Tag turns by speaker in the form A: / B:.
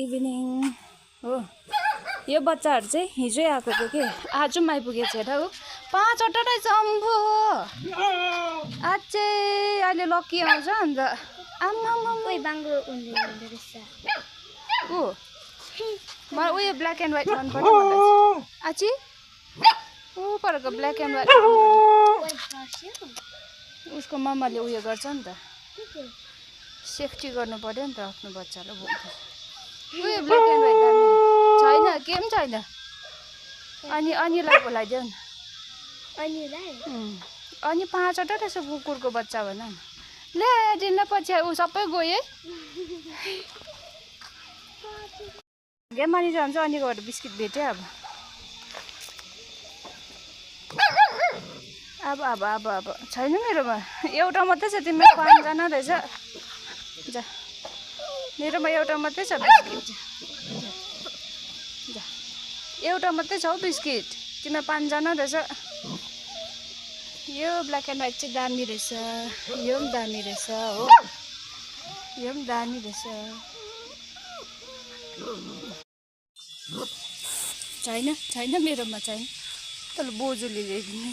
A: Evening हो। यो बच्चाहरू चाहिँ हिजै आएको थियो कि आज पनि आइपुगेछ हेर हो। 5वटा रहेछ अम्बो अझै अहिले लक्की आउँछ अन्त आम्मामा
B: बाङ्गो रहेछ
A: ऊ मलाई उयो ब्ल्याक एन्ड व्हाइट मन पर्यो मलाई आची ऊ परको ब्ल्याक एन्ड व्हाइट उसको मामाले उयो गर्छ नि त सेफ्टी गर्नु पर्यो नि त आफ्नो बच्चालाई उयो ब्ल्याक एन्ड व्हाइट छैन के पनि छैन अनि अनिलाई बोलाइदेऊ न अनि 5वटा रहेछ कुकुरको बच्चा भन न ल्याइदिन पछि ऊ सबै गयो है मानि जान्छ अनिकोबाट बिस्किट भेट्यो अब छैन मेरोमा एउटा मात्रै छ तिम्रो 5जना रहेछ जा मेरोमा एउटा मात्रै छ बिस्किट जा एउटा मात्रै छ हौ बिस्किट तिम्रो 5जना रहेछ यो ब्ल्याक एन्ड व्हाइट चाहिँ दामी रहेछ यो पनि दामी रहेछ हो यो पनि दामी रहेछ छैन मेरोमा छैन तर बोजूले ल्याइदिनु